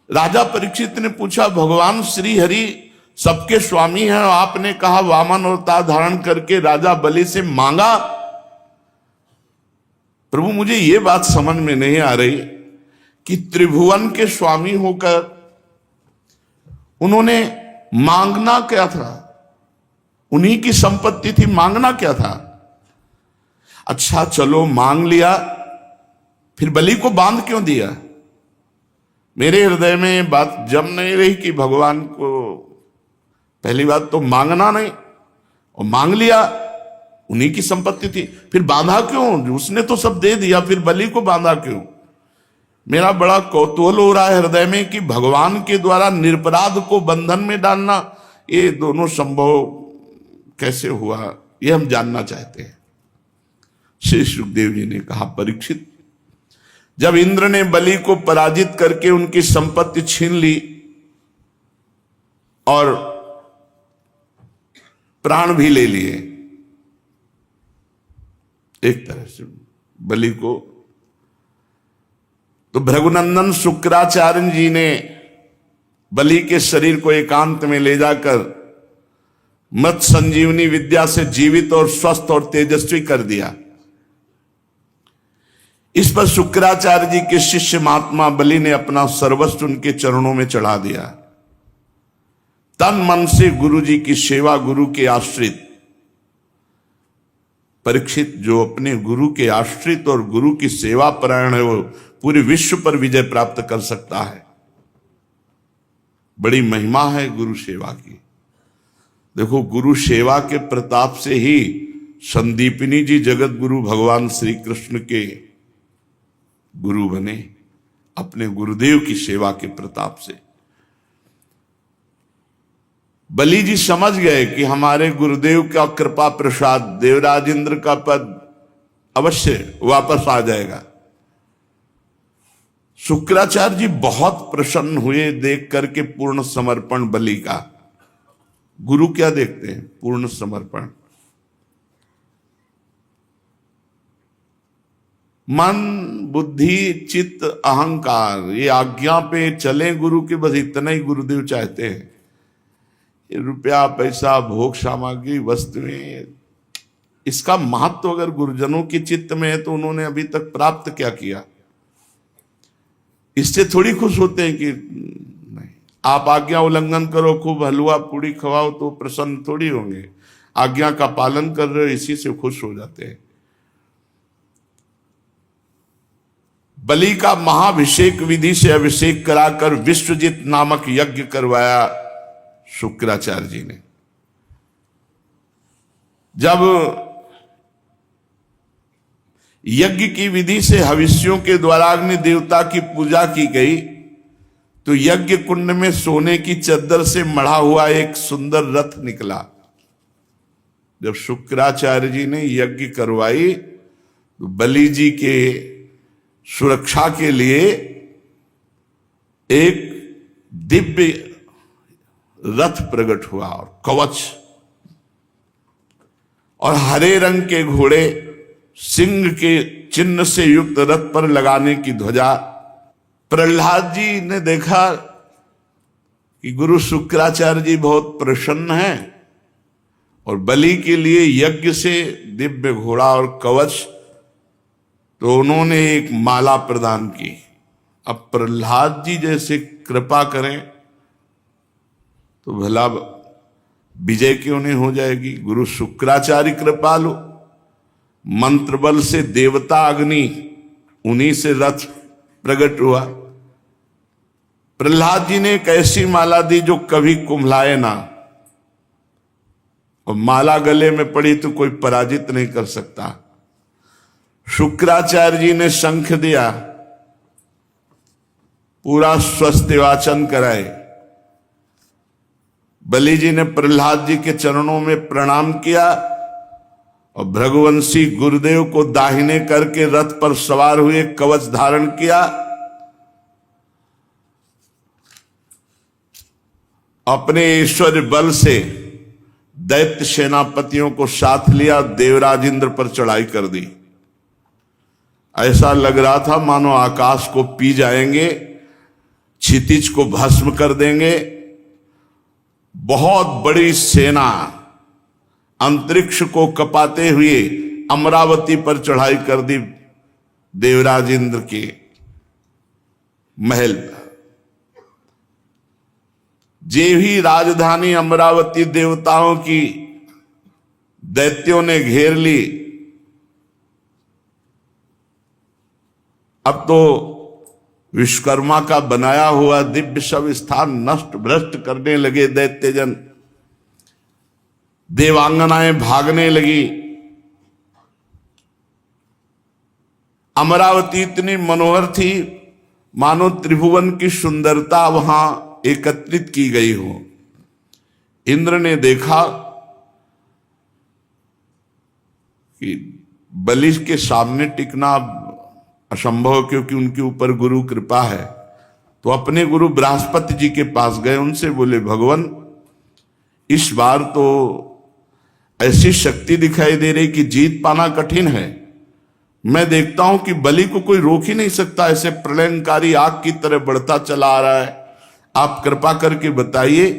राजा परीक्षित ने पूछा, भगवान श्री हरि सबके स्वामी हैं और आपने कहा वामन अवतार धारण करके राजा बलि से मांगा। प्रभु मुझे यह बात समझ में नहीं आ रही कि त्रिभुवन के स्वामी होकर उन्होंने मांगना क्या था? उन्हीं की संपत्ति थी, मांगना क्या था? अच्छा चलो मांग लिया, फिर बलि को बांध क्यों दिया? मेरे हृदय में बात जम नहीं रही कि भगवान को पहली बात तो मांगना नहीं, और मांग लिया, उन्हीं की संपत्ति थी, फिर बांधा क्यों? उसने तो सब दे दिया, फिर बलि को बांधा क्यों? मेरा बड़ा कौतूहल हो रहा है हृदय में कि भगवान के द्वारा निरपराध को बंधन में डालना, ये दोनों संभव कैसे हुआ, ये हम जानना चाहते हैं। श्री सुखदेव जी ने कहा, परीक्षित, जब इंद्र ने बलि को पराजित करके उनकी संपत्ति छीन ली और प्राण भी ले लिए, एक तरह से बलि को, तो भृगुनंदन शुक्राचार्य जी ने बलि के शरीर को एकांत में ले जाकर मत संजीवनी विद्या से जीवित और स्वस्थ और तेजस्वी कर दिया। इस पर शुक्राचार्य जी के शिष्य महात्मा बलि ने अपना सर्वस्व उनके चरणों में चढ़ा दिया। तन मन से गुरु जी की सेवा, गुरु के आश्रित परीक्षित, जो अपने गुरु के आश्रित और गुरु की सेवा परायण है, वो पूरे विश्व पर विजय प्राप्त कर सकता है। बड़ी महिमा है गुरु सेवा की। देखो, गुरु सेवा के प्रताप से ही संदीपिनी जी जगत गुरु भगवान श्री कृष्ण के गुरु बने, अपने गुरुदेव की सेवा के प्रताप से। बलि जी समझ गए कि हमारे गुरुदेव का कृपा प्रसाद, देवराज इंद्र का पद अवश्य वापस आ जाएगा। शुक्राचार्य जी बहुत प्रसन्न हुए देख करके पूर्ण समर्पण बलि का। गुरु क्या देखते हैं? पूर्ण समर्पण। मन, बुद्धि, चित्त, अहंकार, ये आज्ञा पे चले गुरु के, बस इतना ही गुरुदेव चाहते हैं। ये रुपया, पैसा, भोग सामग्री, वस्तुएं, इसका महत्व अगर गुरुजनों के चित्त में है तो उन्होंने अभी तक प्राप्त क्या किया? इससे थोड़ी खुश होते हैं कि नहीं, आप आज्ञा उल्लंघन करो, खूब हलवा पूड़ी खवाओ तो प्रसन्न थोड़ी होंगे। आज्ञा का पालन कर रहे हो, इसी से खुश हो जाते हैं। बलि का महाभिषेक विधि से अभिषेक कराकर विश्वजित नामक यज्ञ करवाया शुक्राचार्य जी ने। जब यज्ञ की विधि से हविष्यों के द्वारा अग्नि देवता की पूजा की गई तो यज्ञ कुंड में सोने की चद्दर से मढ़ा हुआ एक सुंदर रथ निकला। जब शुक्राचार्य जी ने यज्ञ करवाई तो बलि जी के सुरक्षा के लिए एक दिव्य रथ प्रकट हुआ और कवच, और हरे रंग के घोड़े, सिंह के चिन्ह से युक्त रथ पर लगाने की ध्वजा। प्रहलाद जी ने देखा कि गुरु शुक्राचार्य जी बहुत प्रसन्न हैं और बलि के लिए यज्ञ से दिव्य घोड़ा और कवच, तो उन्होंने एक माला प्रदान की। अब प्रहलाद जी जैसे कृपा करें तो भला विजय क्यों नहीं हो जाएगी? गुरु शुक्राचार्य कृपालु, मंत्र बल से देवता अग्नि, उन्हीं से रथ प्रकट हुआ। प्रहलाद जी ने एक ऐसी माला दी जो कभी कुम्हलाए ना, और माला गले में पड़ी तो कोई पराजित नहीं कर सकता। शुक्राचार्य जी ने शंख दिया, पूरा स्वस्ति वाचन कराए। बलि जी ने प्रहलाद जी के चरणों में प्रणाम किया और भृगुवंशी गुरुदेव को दाहिने करके रथ पर सवार हुए, कवच धारण किया। अपने ईश्वर बल से दैत्य सेनापतियों को साथ लिया, देवराज इंद्र पर चढ़ाई कर दी। ऐसा लग रहा था मानो आकाश को पी जाएंगे। क्षितिज को भस्म कर देंगे। बहुत बड़ी सेना अंतरिक्ष को कपाते हुए अमरावती पर चढ़ाई कर दी देवराज इंद्र के महल पर। जे ही राजधानी अमरावती देवताओं की दैत्यों ने घेर ली। अब तो विश्वकर्मा का बनाया हुआ दिव्य शव स्थान नष्ट भ्रष्ट करने लगे दैत्यजन। देवांगनाएं भागने लगी। अमरावती इतनी मनोहर थी मानो त्रिभुवन की सुंदरता वहां एकत्रित की गई हो। इंद्र ने देखा कि बलि के सामने टिकना असंभव, क्योंकि उनके ऊपर गुरु कृपा है। तो अपने गुरु बृहस्पति जी के पास गए, उनसे बोले भगवान इस बार तो ऐसी शक्ति दिखाई दे रही कि जीत पाना कठिन है। मैं देखता हूं कि बलि को कोई रोक ही नहीं सकता, ऐसे प्रलयंकारी आग की तरह बढ़ता चला आ रहा है। आप कृपा करके बताइए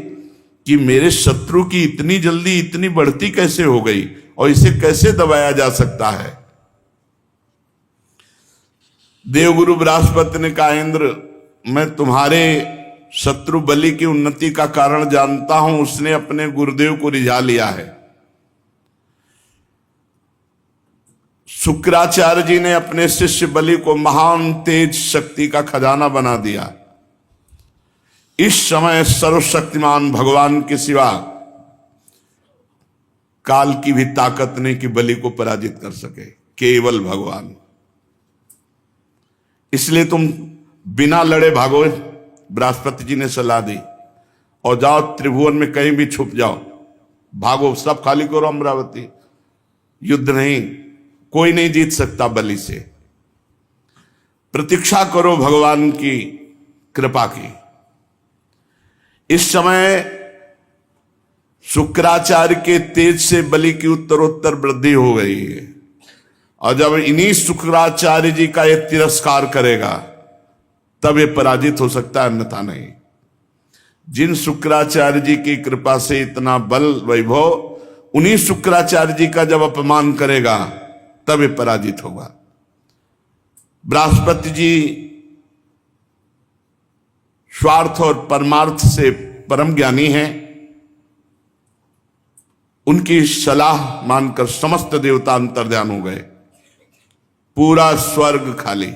कि मेरे शत्रु की इतनी जल्दी इतनी बढ़ती कैसे हो गई और इसे कैसे दबाया जा सकता है। देवगुरु बृहस्पति ने कहा इंद्र, मैं तुम्हारे शत्रु बलि की उन्नति का कारण जानता हूं। उसने अपने गुरुदेव को रिझा लिया है। शुक्राचार्य जी ने अपने शिष्य बलि को महान तेज शक्ति का खजाना बना दिया। इस समय सर्वशक्तिमान भगवान के सिवा काल की भी ताकत नहीं कि बलि को पराजित कर सके, केवल भगवान। इसलिए तुम बिना लड़े भागो, बृहस्पति जी ने सलाह दी, और जाओ त्रिभुवन में कहीं भी छुप जाओ, भागो, सब खाली करो अमरावती। युद्ध नहीं, कोई नहीं जीत सकता बलि से। प्रतीक्षा करो भगवान की कृपा की। इस समय शुक्राचार्य के तेज से बलि की उत्तरोत्तर वृद्धि हो गई है, और जब इन्हीं शुक्राचार्य जी का ये तिरस्कार करेगा तब ये पराजित हो सकता है, अन्यथा नहीं। जिन शुक्राचार्य जी की कृपा से इतना बल वैभव, उन्हीं शुक्राचार्य जी का जब अपमान करेगा तब ये पराजित होगा। बृहस्पति जी स्वार्थ और परमार्थ से परम ज्ञानी हैं। उनकी सलाह मानकर समस्त देवता अंतर्ध्यान हो गए। पूरा स्वर्ग खाली।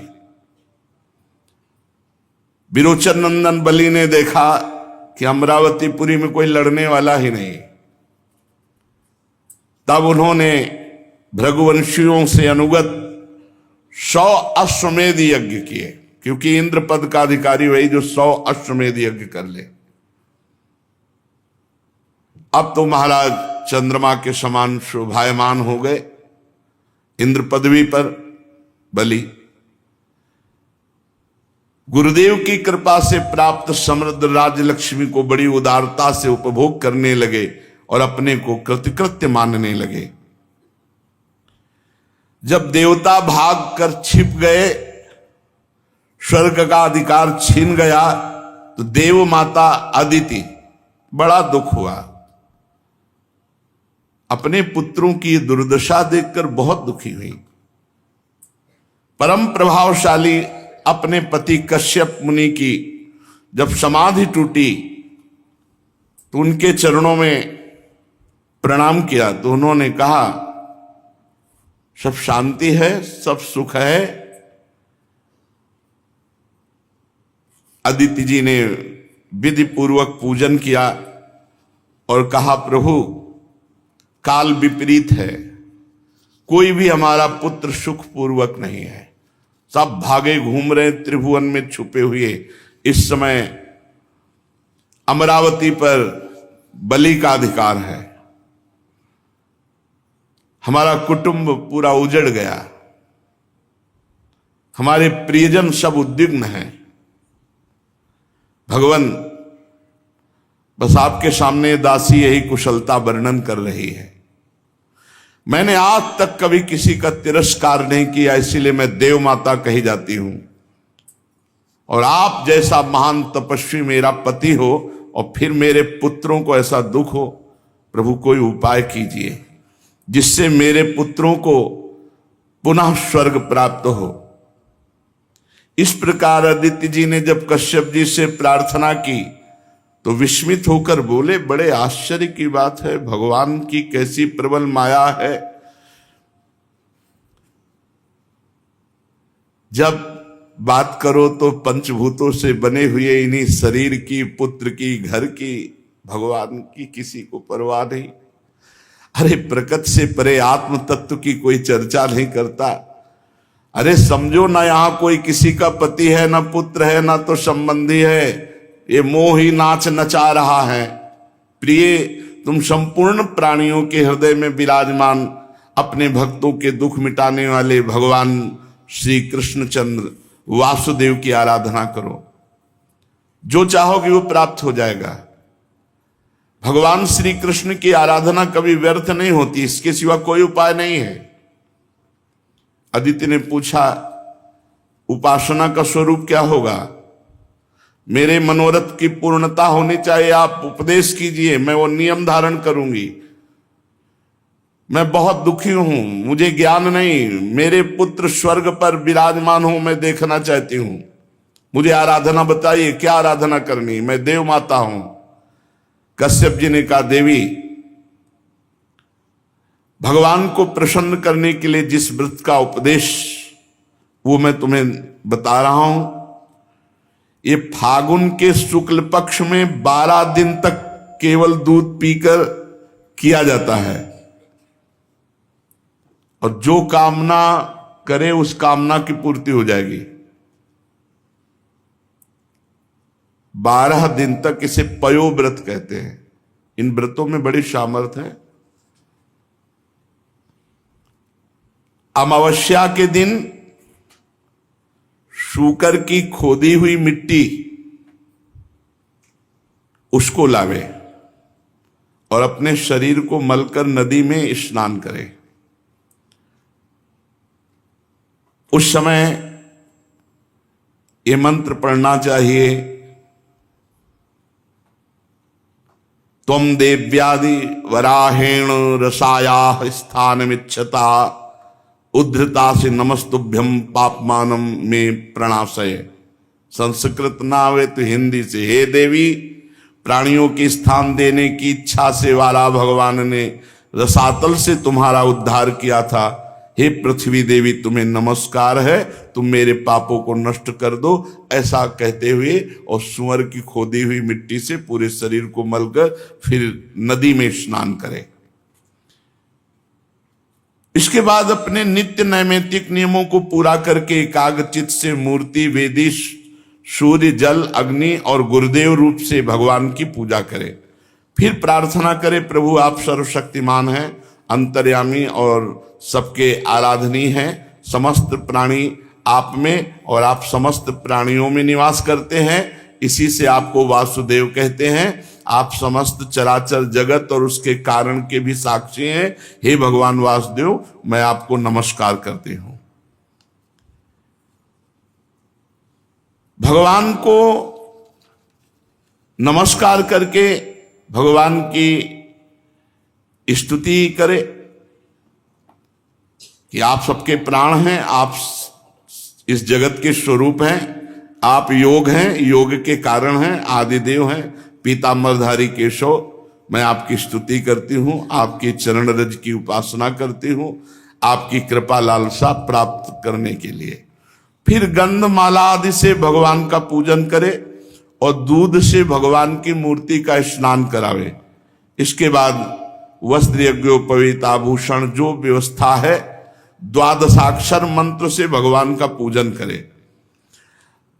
विरोचन नंदन बलि ने देखा कि अमरावतीपुरी में कोई लड़ने वाला ही नहीं। तब उन्होंने भृगुवंशियों से अनुगत 100 अश्वमेध यज्ञ किए, क्योंकि इंद्र पद का अधिकारी वही जो 100 अश्वमेध यज्ञ कर ले। अब तो महाराज चंद्रमा के समान शोभायमान हो गए इंद्र पदवी पर बलि। गुरुदेव की कृपा से प्राप्त समृद्ध राजलक्ष्मी को बड़ी उदारता से उपभोग करने लगे और अपने को कृतकृत्य मानने लगे। जब देवता भाग कर छिप गए, स्वर्ग का अधिकार छीन गया, तो देव माता अदिति बड़ा दुख हुआ। अपने पुत्रों की दुर्दशा देखकर बहुत दुखी हुई। परम प्रभावशाली अपने पति कश्यप मुनि की जब समाधि टूटी तो उनके चरणों में प्रणाम किया। तो उन्होंने कहा सब शांति है, सब सुख है। अदिति जी ने विधि पूर्वक पूजन किया और कहा प्रभु काल विपरीत है, कोई भी हमारा पुत्र सुख पूर्वक नहीं है, सब भागे घूम रहे त्रिभुवन में छुपे हुए। इस समय अमरावती पर बलि का अधिकार है। हमारा कुटुंब पूरा उजड़ गया, हमारे प्रियजन सब उद्विग्न हैं। भगवान बस आपके सामने दासी यही कुशलता वर्णन कर रही है। मैंने आज तक कभी किसी का तिरस्कार नहीं किया, इसीलिए मैं देव माता कही जाती हूं। और आप जैसा महान तपस्वी मेरा पति हो और फिर मेरे पुत्रों को ऐसा दुख हो, प्रभु कोई उपाय कीजिए जिससे मेरे पुत्रों को पुनः स्वर्ग प्राप्त हो। इस प्रकार आदित्य जी ने जब कश्यप जी से प्रार्थना की तो विस्मित होकर बोले, बड़े आश्चर्य की बात है, भगवान की कैसी प्रबल माया है। जब बात करो तो पंचभूतों से बने हुए इन्हीं शरीर की, पुत्र की, घर की, भगवान की किसी को परवाह नहीं। अरे प्रकृत से परे आत्म तत्व की कोई चर्चा नहीं करता। अरे समझो ना, यहां कोई किसी का पति है, ना पुत्र है, ना तो संबंधी है, ये मोह ही नाच नचा रहा है। प्रिय, तुम संपूर्ण प्राणियों के हृदय में विराजमान अपने भक्तों के दुख मिटाने वाले भगवान श्री कृष्णचंद्र वासुदेव की आराधना करो। जो चाहोगे वो प्राप्त हो जाएगा। भगवान श्री कृष्ण की आराधना कभी व्यर्थ नहीं होती, इसके सिवा कोई उपाय नहीं है। अदिति ने पूछा, उपासना का स्वरूप क्या होगा? मेरे मनोरथ की पूर्णता होनी चाहिए, आप उपदेश कीजिए, मैं वो नियम धारण करूंगी। मैं बहुत दुखी हूं, मुझे ज्ञान नहीं, मेरे पुत्र स्वर्ग पर विराजमान हो, मैं देखना चाहती हूं, मुझे आराधना बताइए, क्या आराधना करनी, मैं देव माता हूं। कश्यप जी ने कहा, देवी, भगवान को प्रसन्न करने के लिए जिस व्रत का उपदेश वो मैं तुम्हें बता रहा हूं, ये फागुन के शुक्ल पक्ष में 12 दिन तक केवल दूध पीकर किया जाता है। और जो कामना करे उस कामना की पूर्ति हो जाएगी। 12 दिन तक इसे पयो व्रत कहते हैं। इन व्रतों में बड़ी सामर्थ्य है। अमावस्या के दिन शूकर की खोदी हुई मिट्टी उसको लावे और अपने शरीर को मलकर नदी में स्नान करे। उस समय ये मंत्र पढ़ना चाहिए, त्वं देव्यादि वराहेण रसायाः स्थानमिच्छता उद्धृता से नमस्तुभ्यम पापमानम में प्रणाशय। संस्कृत ना आवे तो हिंदी से, हे देवी, प्राणियों के स्थान देने की इच्छा से वाला भगवान ने रसातल से तुम्हारा उद्धार किया था। हे पृथ्वी देवी, तुम्हें नमस्कार है, तुम मेरे पापों को नष्ट कर दो। ऐसा कहते हुए और सुअर की खोदी हुई मिट्टी से पूरे शरीर को मलकर फिर नदी में स्नान करें। इसके बाद अपने नित्य नैमित्तिक नियमों को पूरा करके एकाग्रचित्त से मूर्ति, वेदी, सूर्य, जल, अग्नि और गुरुदेव रूप से भगवान की पूजा करें। फिर प्रार्थना करें, प्रभु आप सर्वशक्तिमान हैं, अंतर्यामी और सबके आराधनीय हैं। समस्त प्राणी आप में और आप समस्त प्राणियों में निवास करते हैं, इसी से आपको वासुदेव कहते हैं। आप समस्त चराचर जगत और उसके कारण के भी साक्षी हैं। हे भगवान वासुदेव, मैं आपको नमस्कार करती हूं। भगवान को नमस्कार करके भगवान की स्तुति करें कि आप सबके प्राण हैं, आप इस जगत के स्वरूप हैं, आप योग हैं, योग के कारण हैं, आदिदेव हैं, पीतांबरधारी केशव। मैं आपकी स्तुति करती हूं, आपके चरण रज की उपासना करती हूं, आपकी कृपा लालसा प्राप्त करने के लिए। फिर गंधमाला आदि से भगवान का पूजन करे और दूध से भगवान की मूर्ति का स्नान करावे। इसके बाद वस्त्र, यज्ञोपवीत, आभूषण, जो व्यवस्था है, द्वादशाक्षर मंत्र से भगवान का पूजन करे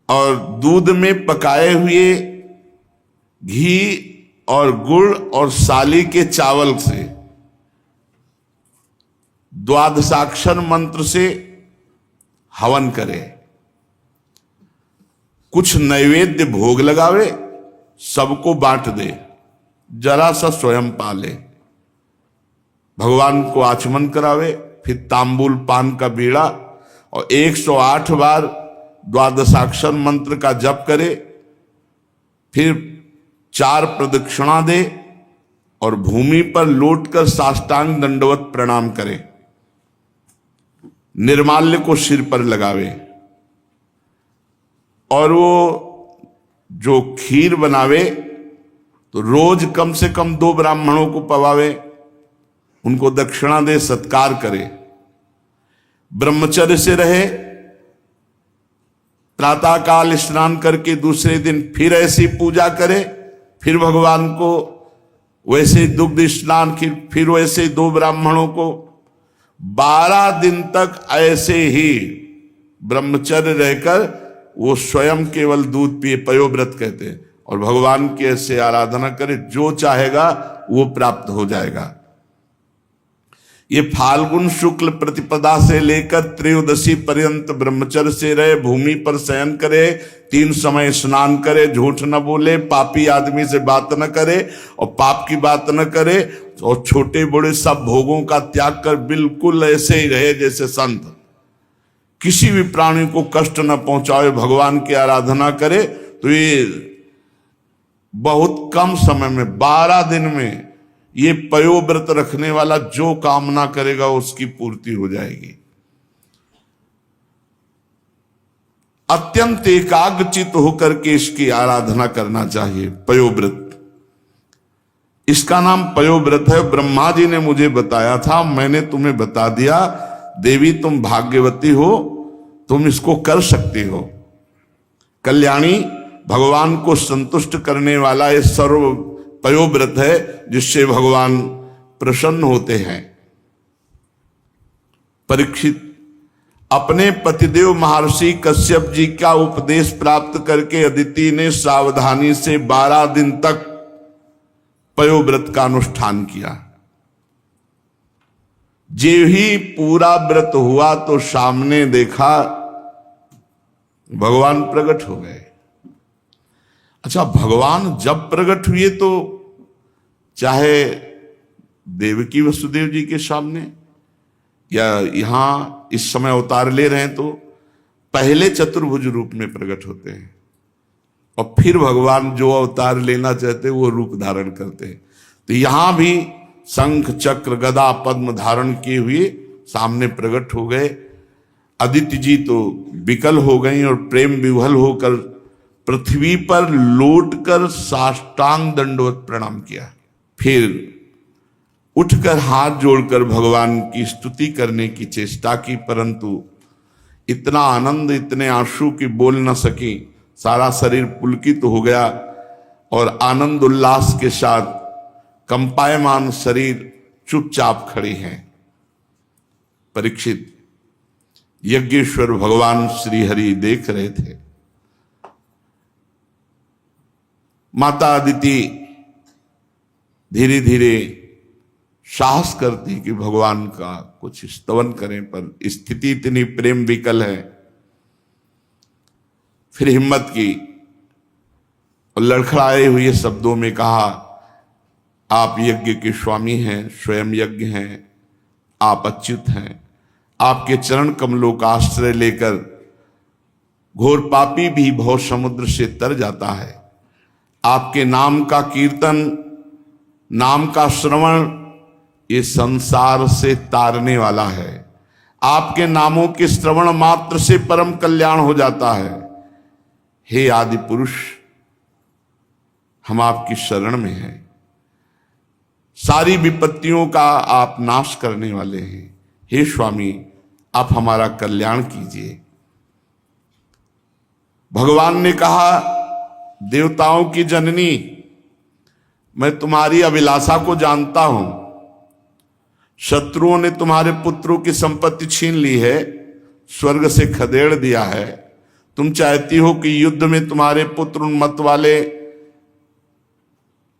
और दूध में पकाए हुए घी और गुड़ और साली के चावल से द्वादशाक्षर मंत्र से हवन करे। कुछ नैवेद्य भोग लगावे, सबको बांट दे, जरा सा स्वयं पाले, भगवान को आचमन करावे, फिर तांबूल पान का बीड़ा और 108 बार द्वादशाक्षर मंत्र का जप करे, फिर 4 प्रदक्षिणा दे और भूमि पर लौटकर साष्टांग दंडवत प्रणाम करे, निर्माल्य को सिर पर लगावे और वो जो खीर बनावे तो रोज कम से कम 2 ब्राह्मणों को पवावे, उनको दक्षिणा दे, सत्कार करे, ब्रह्मचर्य से रहे, प्रातःकाल स्नान करके दूसरे दिन फिर ऐसी पूजा करे, फिर भगवान को वैसे दुग्ध स्नान, फिर वैसे 2 ब्राह्मणों को, 12 दिन तक ऐसे ही ब्रह्मचर्य रहकर वो स्वयं केवल दूध पिए, पयोव्रत कहते हैं, और भगवान की ऐसे आराधना करे, जो चाहेगा वो प्राप्त हो जाएगा। ये फाल्गुन शुक्ल प्रतिपदा से लेकर त्रयोदशी पर्यंत ब्रह्मचर्य से रहे, भूमि पर शयन करे, 3 समय स्नान करे, झूठ न बोले, पापी आदमी से बात न करे और पाप की बात न करे, और छोटे बड़े सब भोगों का त्याग कर बिल्कुल ऐसे ही रहे जैसे संत, किसी भी प्राणी को कष्ट न पहुंचाए, भगवान की आराधना करे, तो ये बहुत कम समय में 12 दिन में ये पयोव्रत रखने वाला जो कामना करेगा उसकी पूर्ति हो जाएगी। अत्यंत एकाग्रचित होकर के इसकी आराधना करना चाहिए। पयोव्रत, इसका नाम पयोव्रत है। ब्रह्मा जी ने मुझे बताया था, मैंने तुम्हें बता दिया। देवी तुम भाग्यवती हो, तुम इसको कर सकती हो। कल्याणी, भगवान को संतुष्ट करने वाला ये सर्व पयोव्रत है जिससे भगवान प्रसन्न होते हैं। परीक्षित अपने पतिदेव महर्षि कश्यप जी का उपदेश प्राप्त करके अदिति ने सावधानी से 12 दिन तक पयोव्रत का अनुष्ठान किया। जे ही पूरा व्रत हुआ तो सामने देखा भगवान प्रकट हो गए। अच्छा, भगवान जब प्रकट हुए तो चाहे देवकी वसुदेव जी के सामने या यहां इस समय अवतार ले रहे हैं, तो पहले चतुर्भुज रूप में प्रकट होते हैं और फिर भगवान जो अवतार लेना चाहते वो रूप धारण करते हैं। तो यहां भी शंख चक्र गदा पद्म धारण किए हुए सामने प्रकट हो गए। अदिति जी तो विकल हो गई और प्रेम विह्वल होकर पृथ्वी पर लौटकर साष्टांग दंडवत प्रणाम किया। फिर उठकर हाथ जोड़कर भगवान की स्तुति करने की चेष्टा की, परंतु इतना आनंद, इतने आंसू की बोल न सकी। सारा शरीर पुलकित हो गया और आनंद उल्लास के साथ कंपायमान शरीर चुपचाप खड़ी हैं। परीक्षित, यज्ञेश्वर भगवान श्री हरि देख रहे थे। माता अदिति धीरे धीरे साहस करती कि भगवान का कुछ स्तवन करें, पर स्थिति इतनी प्रेम विकल है। फिर हिम्मत की और लड़खड़ाए हुए शब्दों में कहा, आप यज्ञ के स्वामी हैं, स्वयं यज्ञ हैं, आप अच्युत हैं। आपके चरण कमलों का आश्रय लेकर घोर पापी भी भव समुद्र से तर जाता है। आपके नाम का कीर्तन, नाम का श्रवण ये संसार से तारने वाला है। आपके नामों के श्रवण मात्र से परम कल्याण हो जाता है। हे आदि पुरुष, हम आपकी शरण में हैं। सारी विपत्तियों का आप नाश करने वाले हैं। हे स्वामी, आप हमारा कल्याण कीजिए। भगवान ने कहा, देवताओं की जननी, मैं तुम्हारी अभिलाषा को जानता हूं। शत्रुओं ने तुम्हारे पुत्रों की संपत्ति छीन ली है, स्वर्ग से खदेड़ दिया है। तुम चाहती हो कि युद्ध में तुम्हारे पुत्र उन्मत्त वाले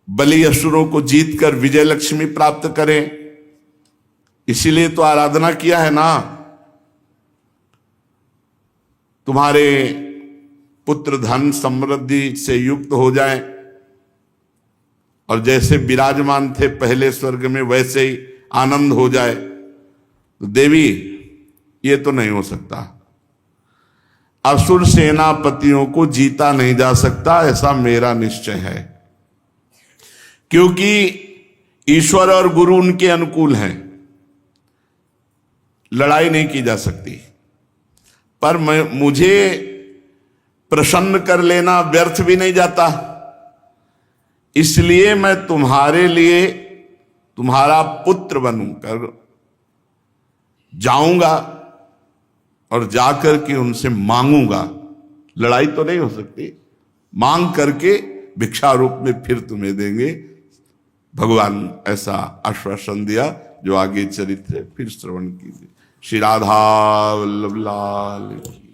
बलि असुरों को जीतकर विजय लक्ष्मी प्राप्त करें, इसीलिए तो आराधना किया है ना। तुम्हारे पुत्र धन समृद्धि से युक्त हो जाएं और जैसे विराजमान थे पहले स्वर्ग में वैसे ही आनंद हो जाए। तो देवी, ये तो नहीं हो सकता। असुर सेनापतियों को जीता नहीं जा सकता, ऐसा मेरा निश्चय है। क्योंकि ईश्वर और गुरु उनके अनुकूल हैं, लड़ाई नहीं की जा सकती। पर मुझे प्रसन्न कर लेना व्यर्थ भी नहीं जाता, इसलिए मैं तुम्हारे लिए तुम्हारा पुत्र बनकर जाऊंगा और जाकर के उनसे मांगूंगा। लड़ाई तो नहीं हो सकती, मांग करके भिक्षा रूप में फिर तुम्हें देंगे। भगवान ऐसा आश्वासन दिया, जो आगे चरित्र फिर श्रवण कीजिए। श्री राधा वल्लभ लाल की।